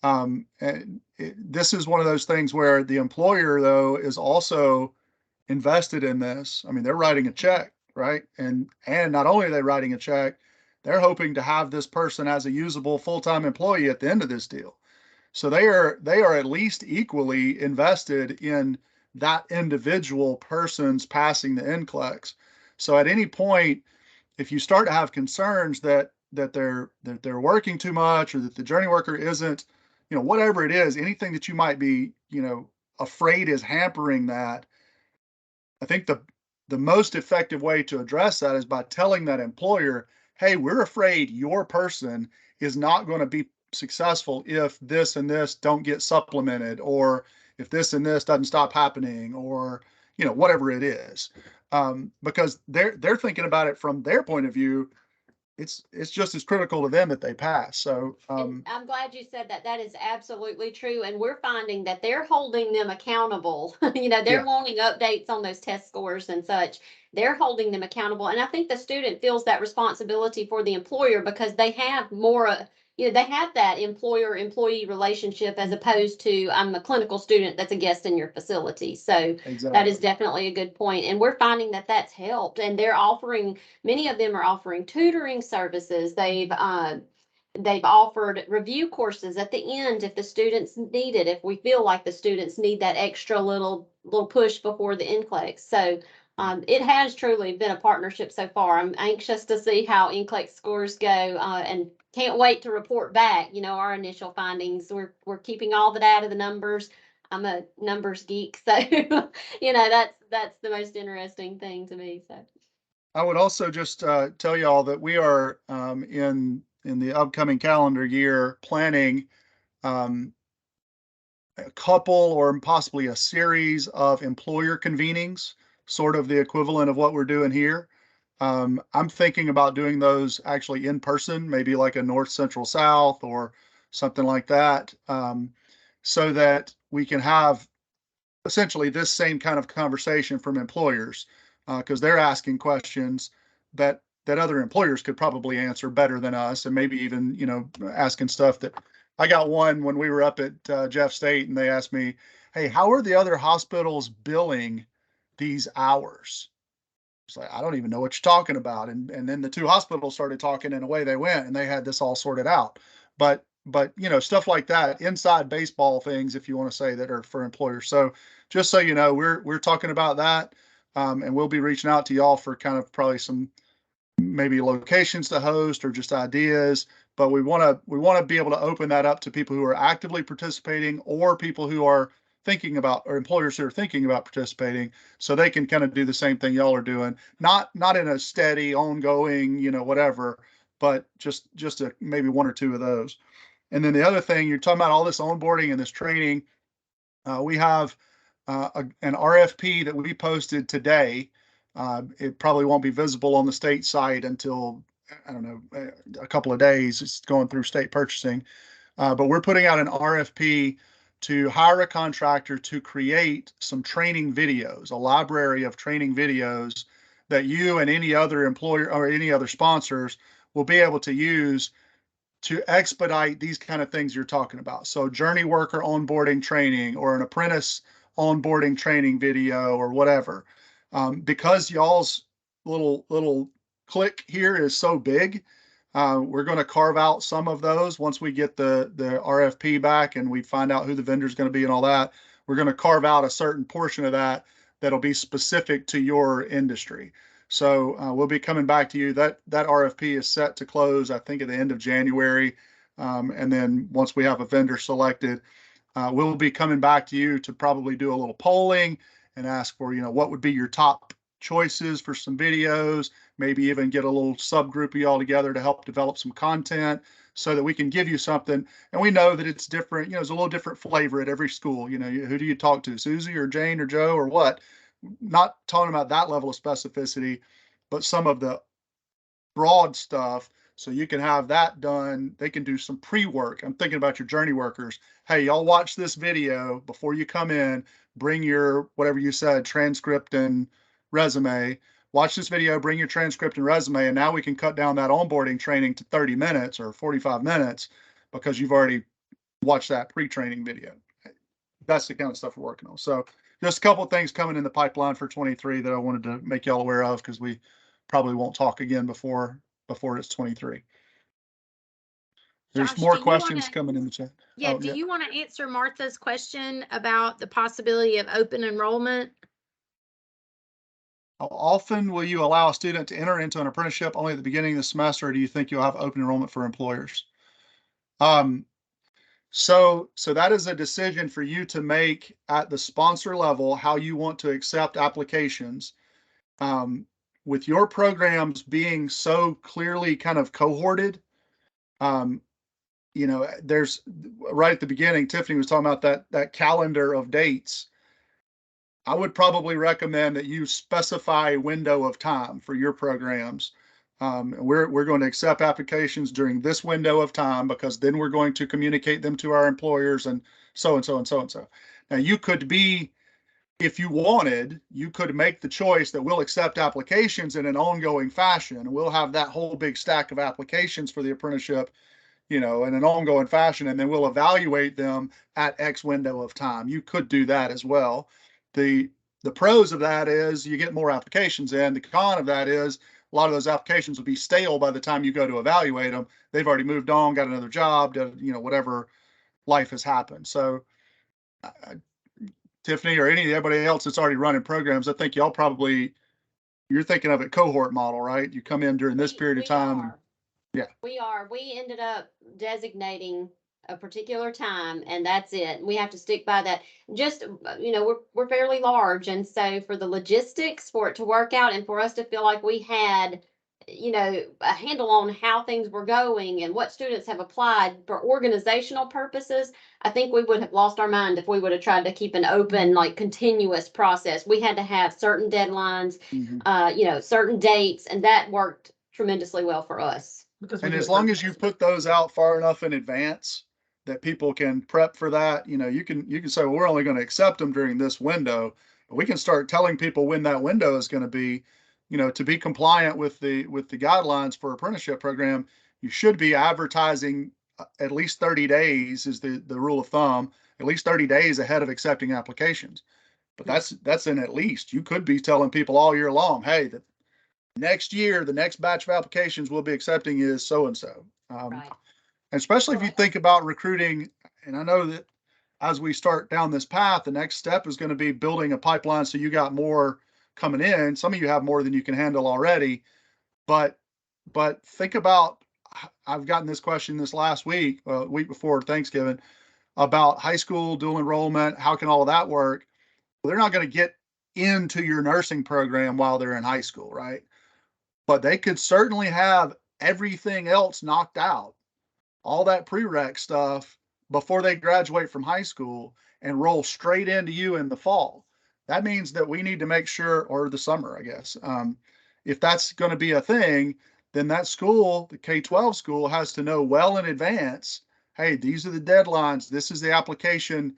And this is one of those things where the employer, though, is also invested in this. I mean, they're writing a check, right? And not only are they writing a check, they're hoping to have this person as a usable full-time employee at the end of this deal. So they are at least equally invested in that individual person's passing the NCLEX. So at any point, if you start to have concerns that they're working too much, or that the journey worker isn't, whatever it is, anything that you might be, afraid is hampering that, I think the most effective way to address that is by telling that employer, hey, we're afraid your person is not going to be successful if this and this don't get supplemented, or if this and this doesn't stop happening, or whatever it is, because they're thinking about it from their point of view. It's just as critical to them that they pass. So And I'm glad you said that. That is absolutely true. And we're finding that they're holding them accountable. They're Yeah. wanting updates on those test scores and such. They're holding them accountable. And I think the student feels that responsibility for the employer because they have more, they have that employer-employee relationship as opposed to I'm a clinical student that's a guest in your facility. So that is exactly. definitely a good point. And we're finding that that's helped. And they're offering, many of them are offering tutoring services. They've offered review courses at the end if the students need it, if we feel like the students need that extra little push before the NCLEX. So it has truly been a partnership so far. I'm anxious to see how NCLEX scores go, and can't wait to report back, our initial findings. We're keeping all the data, the numbers. I'm a numbers geek, so that's the most interesting thing to me. So I would also just tell y'all that we are in the upcoming calendar year planning a couple or possibly a series of employer convenings, sort of the equivalent of what we're doing here. I'm thinking about doing those actually in person, maybe like a North Central South or something like that, so that we can have essentially this same kind of conversation from employers, because they're asking questions that other employers could probably answer better than us, and maybe even asking stuff that I got one when we were up at Jeff State, and they asked me, "Hey, how are the other hospitals billing these hours?" It's like, I don't even know what you're talking about. And then the two hospitals started talking, and away they went, and they had this all sorted out. But stuff like that, inside baseball things, if you want to say, that are for employers. So just so you know, we're talking about that, and we'll be reaching out to y'all for kind of probably some maybe locations to host or just ideas. But we want to be able to open that up to people who are actively participating, or people who are thinking about, or employers who are thinking about participating, so they can kind of do the same thing y'all are doing, not in a steady ongoing whatever, but just maybe one or two of those. And then the other thing, you're talking about all this onboarding and this training. We have an RFP that we posted today. It probably won't be visible on the state site until, I don't know, a couple of days. It's going through state purchasing. But we're putting out an RFP to hire a contractor to create some training videos, a library of training videos that you and any other employer or any other sponsors will be able to use to expedite these kind of things you're talking about. So journey worker onboarding training, or an apprentice onboarding training video, or whatever. Because y'all's little click here is so big, we're going to carve out some of those once we get the RFP back and we find out who the vendor is going to be and all that. We're going to carve out a certain portion of that that'll be specific to your industry. So we'll be coming back to you. That RFP is set to close, I think, at the end of January. And then once we have a vendor selected, we'll be coming back to you to probably do a little polling and ask for, what would be your top choices for some videos, maybe even get a little subgroup of y'all together to help develop some content so that we can give you something. And we know that it's different, it's a little different flavor at every school. Who do you talk to, Susie or Jane or Joe or what? Not talking about that level of specificity, but some of the broad stuff, so you can have that done. They can do some pre-work. I'm thinking about your journey workers. Hey, y'all watch this video before you come in. Bring your, whatever you said, transcript and resume. Watch this video, bring your transcript and resume, and now we can cut down that onboarding training to 30 minutes or 45 minutes because you've already watched that pre-training video. That's the kind of stuff we're working on. So just a couple of things coming in the pipeline for 23 that I wanted to make y'all aware of, because we probably won't talk again before it's 23. There's Josh, more do you questions wanna- coming in the chat. Yeah, Oh, do yeah. you want to answer Martha's question about the possibility of open enrollment? How often will you allow a student to enter into an apprenticeship only at the beginning of the semester, or do you think you'll have open enrollment for employers? So that is a decision for you to make at the sponsor level, how you want to accept applications. with your programs being so clearly kind of cohorted, there's right at the beginning, Tiffany was talking about that calendar of dates. I would probably recommend that you specify a window of time for your programs. We're going to accept applications during this window of time because then we're going to communicate them to our employers and so and so and so and so. Now you could be, if you wanted, you could make the choice that we'll accept applications in an ongoing fashion. We'll have that whole big stack of applications for the apprenticeship, in an ongoing fashion, and then we'll evaluate them at X window of time. You could do that as well. The pros of that is you get more applications in. The con of that is a lot of those applications will be stale by the time you go to evaluate them. They've already moved on, got another job, whatever life has happened. So Tiffany or anybody else that's already running programs, I think y'all probably, you're thinking of a cohort model, right? You come in during this period of time. Yeah. We ended up designating a particular time and that's it. We have to stick by that. Just, we're fairly large. And so for the logistics, for it to work out and for us to feel like we had, a handle on how things were going and what students have applied for organizational purposes, I think we would have lost our mind if we would have tried to keep an open, like continuous process. We had to have certain deadlines, certain dates, and that worked tremendously well for us. And as long as you put those out far enough in advance that people can prep for that, you can say, well, we're only going to accept them during this window. But we can start telling people when that window is going to be, to be compliant with the guidelines for apprenticeship program. You should be advertising at least 30 days is the rule of thumb, at least 30 days ahead of accepting applications. But that's in at least. You could be telling people all year long, hey, the next year, the next batch of applications we'll be accepting is so-and-so. Right. And especially if you think about recruiting, and I know that as we start down this path, the next step is going to be building a pipeline so you got more coming in. Some of you have more than you can handle already, but think about, I've gotten this question this last week, week before Thanksgiving, about high school dual enrollment. How can all of that work? Well, they're not going to get into your nursing program while they're in high school, right? But they could certainly have everything else knocked out, all that prereq stuff before they graduate from high school and roll straight into you in the fall. That means that we need to make sure, or the summer, I guess, if that's going to be a thing, then that school, the K-12 school, has to know well in advance, hey, these are the deadlines, this is the application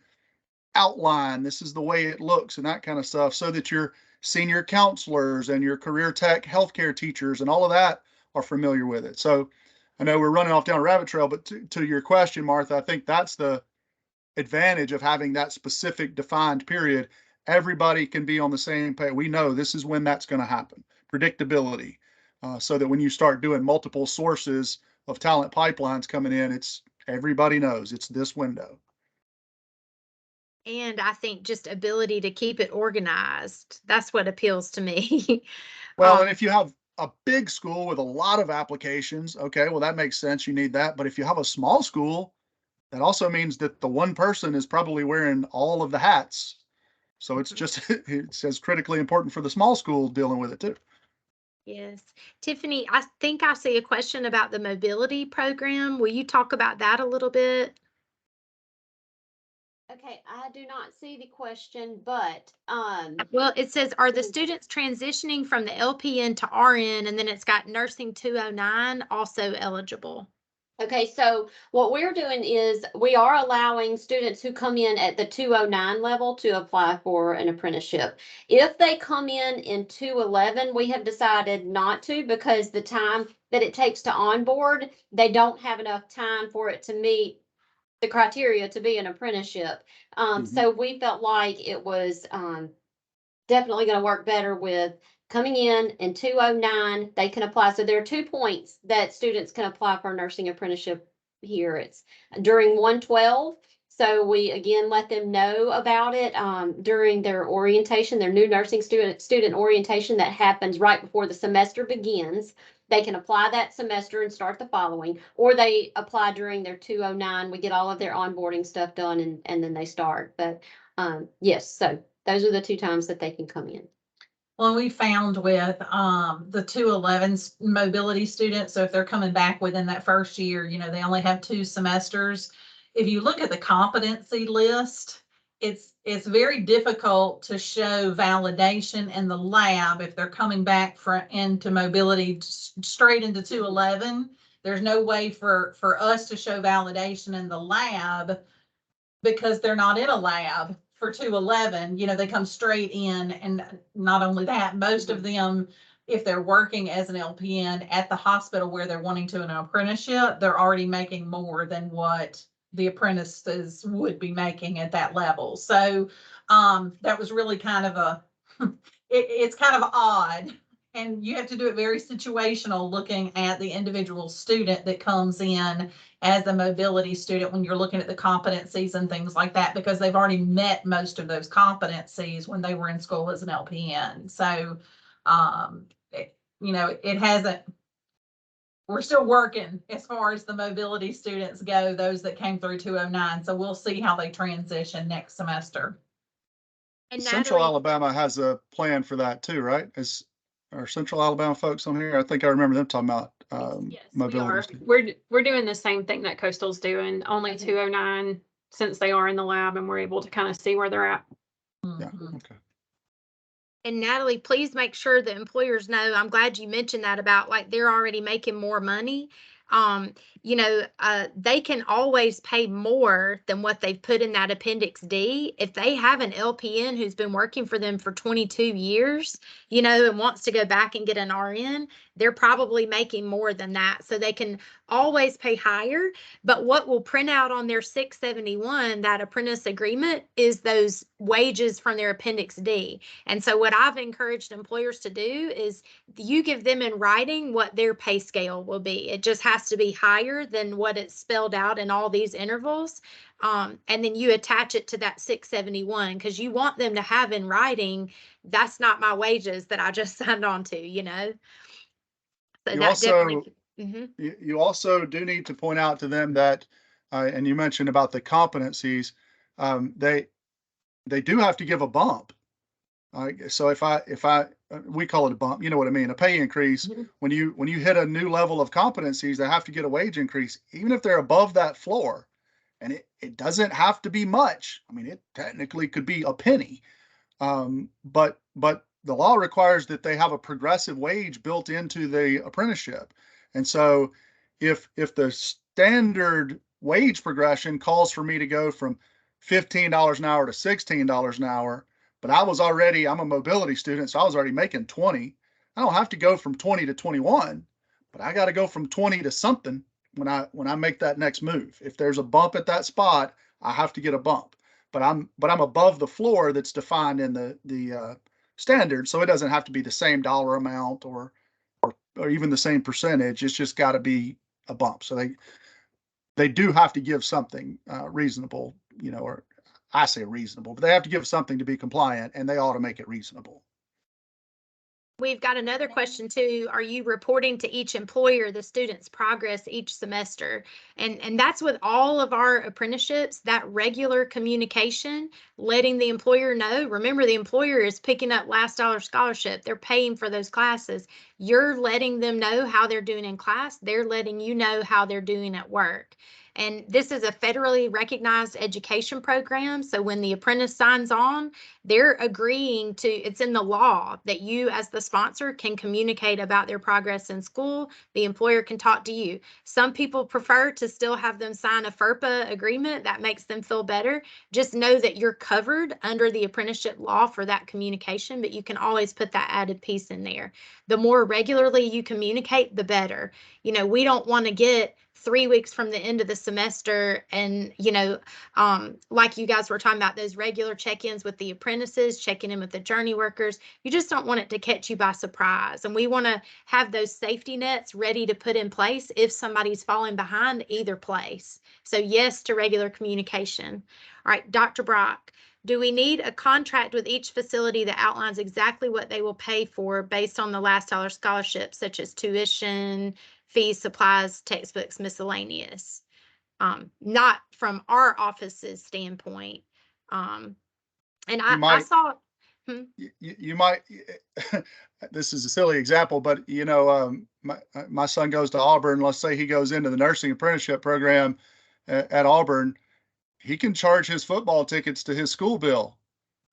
outline, this is the way it looks and that kind of stuff, so that your senior counselors and your career tech healthcare teachers and all of that are familiar with it. So I know we're running off down a rabbit trail, but to your question, Martha, I think that's the advantage of having that specific defined period. Everybody can be on the same page. We know this is when that's going to happen. Predictability, so that when you start doing multiple sources of talent pipelines coming in, it's everybody knows it's this window. And I think just ability to keep it organized. That's what appeals to me. Well, and if you have a big school with a lot of applications, okay, well, that makes sense. You need that. But if you have a small school, that also means that the one person is probably wearing all of the hats. So it's just, it's as critically important for the small school dealing with it too. Yes. Tiffany, I think I see a question about the mobility program. Will you talk about that a little bit? Okay, I do not see the question, but Well, it says, are the students transitioning from the LPN to RN, and then it's got nursing 209 also eligible? okay, so what we're doing is we are allowing students who come in at the 209 level to apply for an apprenticeship. If they come in 211, we have decided not to, because the time that it takes to onboard, they don't have enough time for it to meet the criteria to be an apprenticeship. So we felt like it was definitely going to work better with coming in 209. They can apply. So there are 2 points that students can apply for a nursing apprenticeship here. It's during 112. So we again let them know about it during their orientation, their new nursing student orientation that happens right before the semester begins. They can apply that semester and start the following, or they apply during their 209. We get all of their onboarding stuff done and then they start. But yes, so those are the 2 times that they can come in. Well, we found with the 211 mobility students, so if they're coming back within that first year, you know, they only have 2 semesters. If you look at the competency list, it's very difficult to show validation in the lab if they're coming back into mobility straight into 211. There's no way for us to show validation in the lab because they're not in a lab for 211. You know, they come straight in, and not only that, most of them, if they're working as an LPN at the hospital where they're wanting to an apprenticeship, they're already making more than what the apprentices would be making at that level. So that was really kind of a, it's kind of odd. And you have to do it very situational, looking at the individual student that comes in as a mobility student when you're looking at the competencies and things like that, because they've already met most of those competencies when they were in school as an LPN. So, you know, it hasn't, we're still working as far as the mobility students go, those that came through 209. So we'll see how they transition next semester. And Central Natalie, Alabama has a plan for that too, right? Are Central Alabama folks on here? I think I remember them talking about Yes, we mobility are. students. We're doing the same thing that Coastal's doing, only 209, since they are in the lab and we're able to kind of see where they're at. Yeah, Mhm. okay. and Natalie, please make sure the employers know, I'm glad you mentioned that about like they're already making more money. You know, they can always pay more than what they've put in that Appendix D. If they have an LPN who's been working for them for 22 years, you know, and wants to go back and get an RN, they're probably making more than that. So they can always pay higher. But what will print out on their 671, that apprentice agreement, is those wages from their Appendix D. And so what I've encouraged employers to do is you give them in writing what their pay scale will be. It just has to be higher than what it's spelled out in all these intervals. And then you attach it to that 671, because you want them to have in writing, that's not my wages that I just signed on to, you know? So You that also, definitely. Mhm. you also do need to point out to them that, and you mentioned about the competencies, they do have to give a bump. So if we call it a bump, you know what I mean, a pay increase. Mhm. When you hit a new level of competencies, they have to get a wage increase, even if they're above that floor. And it doesn't have to be much. I mean, it technically could be a penny. But the law requires that they have a progressive wage built into the apprenticeship. And so if the standard wage progression calls for me to go from $15 an hour to $16 an hour, but I'm a mobility student, so I was already making 20. I don't have to go from 20 to 21, but I got to go from 20 to something when I make that next move. If there's a bump at that spot, I have to get a bump. But I'm above the floor that's defined in the standard, so it doesn't have to be the same dollar amount or even the same percentage. It's just got to be a bump. So they do have to give something reasonable, you know, or I say reasonable, but they have to give something to be compliant, and they ought to make it reasonable. We've got another question too. Are you reporting to each employer the student's progress each semester? And that's with all of our apprenticeships, that regular communication, letting the employer know. Remember, the employer is picking up last dollar scholarship. They're paying for those classes. You're letting them know how they're doing in class. They're letting you know how they're doing at work. And this is a federally recognized education program. So when the apprentice signs on, they're agreeing to, it's in the law that you as the sponsor can communicate about their progress in school. The employer can talk to you. Some people prefer to still have them sign a FERPA agreement. That makes them feel better. Just know that you're covered under the apprenticeship law for that communication, but you can always put that added piece in there. The more regularly you communicate, the better. You know, we don't want to get 3 weeks from the end of the semester and, you know, like you guys were talking about, those regular check-ins with the apprentices, checking in with the journey workers. You just don't want it to catch you by surprise. And we want to have those safety nets ready to put in place if somebody's falling behind either place. So yes to regular communication. All right, Dr. Brock, do we need a contract with each facility that outlines exactly what they will pay for based on the last dollar scholarship, such as tuition, fees, supplies, textbooks, miscellaneous? Not from our office's standpoint. And You I might, saw, you might, this is a silly example, but my son goes to Auburn. Let's say he goes into the nursing apprenticeship program at Auburn. He can charge his football tickets to his school bill,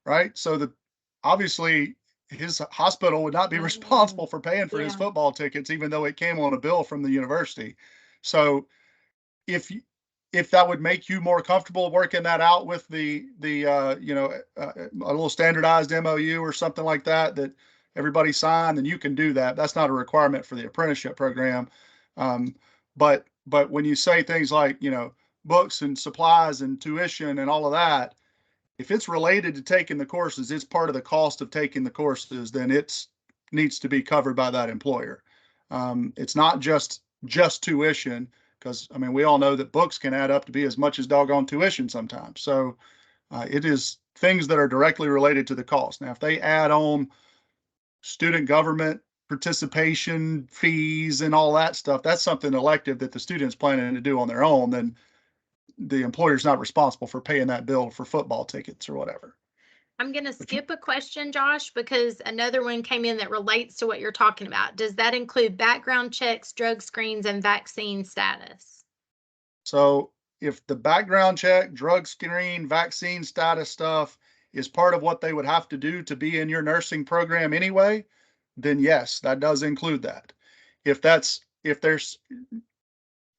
right? So obviously his hospital would not be responsible for paying for his football tickets, even though it came on a bill from the university. So if that would make you more comfortable working that out with a little standardized MOU or something like that everybody signed, then you can do that. That's not a requirement for the apprenticeship program. But when you say things like, books and supplies and tuition and all of that, if it's related to taking the courses, it's part of the cost of taking the courses, then it needs to be covered by that employer. It's not just tuition, because we all know that books can add up to be as much as doggone tuition sometimes. So it is things that are directly related to the cost. Now, if they add on student government participation fees and all that stuff, that's something elective that the student's planning to do on their own, then the employer's not responsible for paying that bill for football tickets or whatever. I'm going to skip a question, Josh, because another one came in that relates to what you're talking about. Does that include background checks, drug screens, and vaccine status? So if the background check, drug screen, vaccine status stuff is part of what they would have to do to be in your nursing program anyway, then yes, that does include that. Do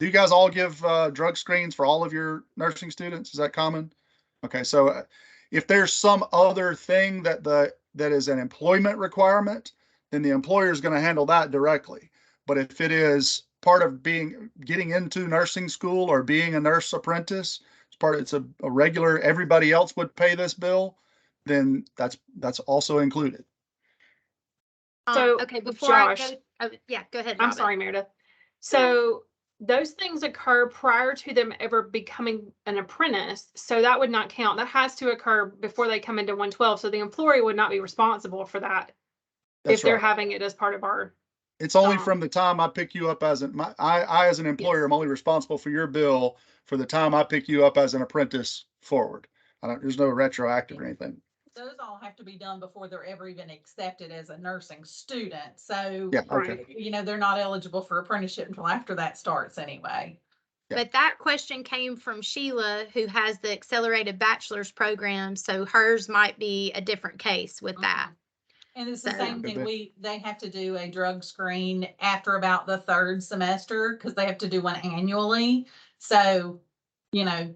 you guys all give drug screens for all of your nursing students? Is that common? Okay, so if there's some other thing that is an employment requirement, then the employer is going to handle that directly. But if it is part of getting into nursing school or being a nurse apprentice, it's a regular, everybody else would pay this bill, then that's also included. So, okay, before Josh, I go, go ahead, I'm Robin. sorry, Meredith. So those things occur prior to them ever becoming an apprentice. So that would not count. That has to occur before they come into 112. So the employer would not be responsible for that if they're having it as part of our. It's only from the time I pick you up as I as an employer, am only responsible for your bill for the time I pick you up as an apprentice forward. There's no retroactive or anything. Those all have to be done before they're ever even accepted as a nursing student. So, yeah, okay. They're not eligible for apprenticeship until after that starts anyway. Yeah. But that question came from Sheila, who has the accelerated bachelor's program. So hers might be a different case with that. And it's the same thing. They have to do a drug screen after about the third semester because they have to do one annually. So,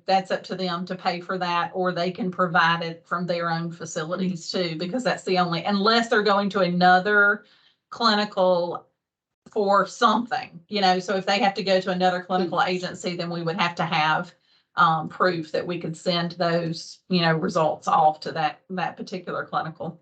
that's up to them to pay for that, or they can provide it from their own facilities too, because that's the only, unless they're going to another clinical for something, so if they have to go to another clinical agency, then we would have to have proof that we could send those, results off to that particular clinical.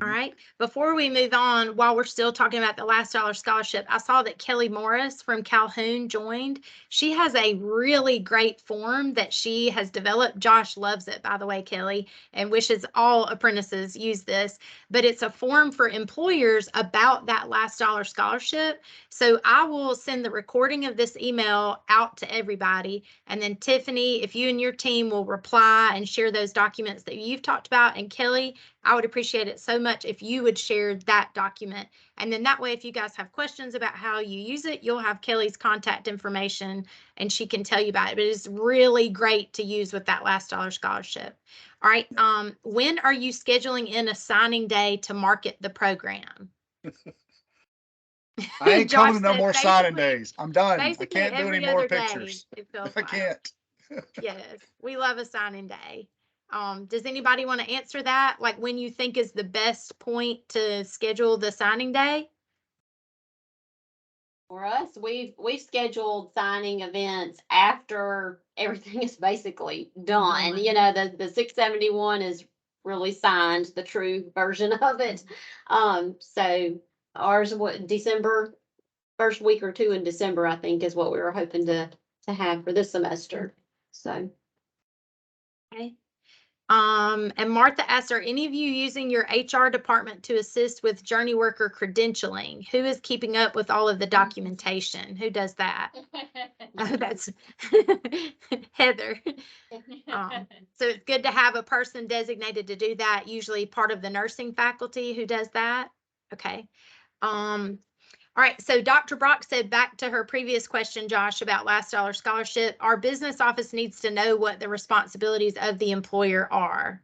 All right. Before we move on, while we're still talking about the last dollar scholarship, I saw that Kelly Morris from Calhoun joined. She has a really great form that she has developed. Josh loves it, by the way, Kelly, and wishes all apprentices use this. But it's a form for employers about that last dollar scholarship. So I will send the recording of this email out to everybody. And then Tiffany, if you and your team will reply and share those documents that you've talked about, and Kelly, I would appreciate it so much if you would share that document. And then that way, if you guys have questions about how you use it, you'll have Kelly's contact information and she can tell you about it. But it's really great to use with that last dollar scholarship. All right. When are you scheduling in a signing day to market the program? I ain't coming to no more signing days. I'm done. I can't do any more pictures. I can't. Yes, we love a signing day. Does anybody want to answer that? Like when you think is the best point to schedule the signing day? For us, we've scheduled signing events after everything is basically done. The 671 is really signed, the true version of it. So ours, December, first week or two in December, I think, is what we were hoping to have for this semester. So. Okay. And Martha asks, are any of you using your HR department to assist with journey worker credentialing? Who is keeping up with all of the documentation? Who does that? Oh, that's Heather. So it's good to have a person designated to do that, usually part of the nursing faculty who does that. Okay. All right, so Dr. Brock said, back to her previous question, Josh, about last dollar scholarship, our business office needs to know what the responsibilities of the employer are.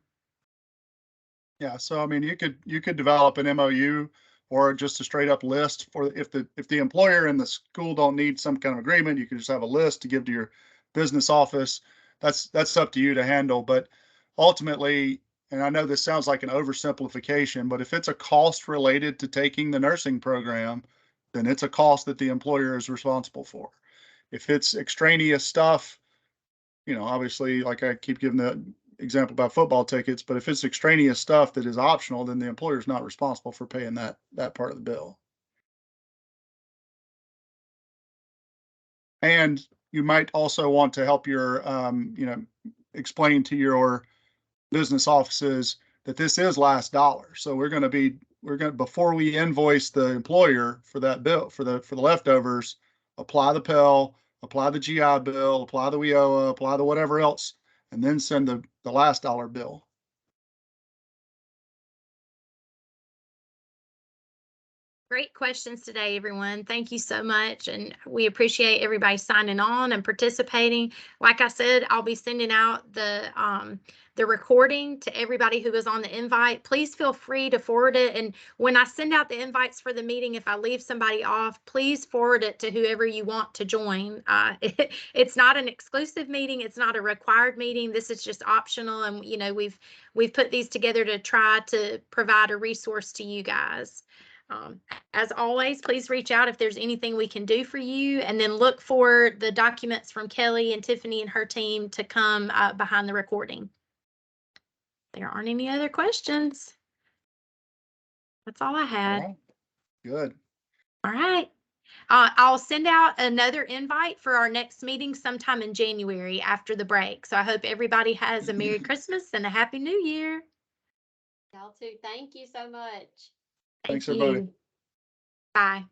Yeah, so I mean, you could develop an MOU or just a straight up list for if the employer and the school don't need some kind of agreement, you can just have a list to give to your business office. That's up to you to handle. But ultimately, and I know this sounds like an oversimplification, but if it's a cost related to taking the nursing program, then it's a cost that the employer is responsible for. If it's extraneous stuff, obviously, like I keep giving the example about football tickets, but if it's extraneous stuff that is optional, then the employer is not responsible for paying that part of the bill. And you might also want to help your, explain to your business offices that this is last dollar. So before we invoice the employer for that bill, for the leftovers, apply the Pell, apply the GI Bill, apply the WIOA, apply the whatever else, and then send the last dollar bill. Great questions today, everyone. Thank you so much. And we appreciate everybody signing on and participating. Like I said, I'll be sending out the recording to everybody who was on the invite. Please feel free to forward it. And when I send out the invites for the meeting, if I leave somebody off, please forward it to whoever you want to join. It's not an exclusive meeting. It's not a required meeting. This is just optional. And, we've put these together to try to provide a resource to you guys. As always, please reach out if there's anything we can do for you, and then look for the documents from Kelly and Tiffany and her team to come behind the recording. There aren't any other questions. That's all I had. All right. Good. All right. I'll send out another invite for our next meeting sometime in January after the break. So I hope everybody has a Merry Christmas and a Happy New Year. Y'all too. Thank you so much. Thanks, everybody. Bye.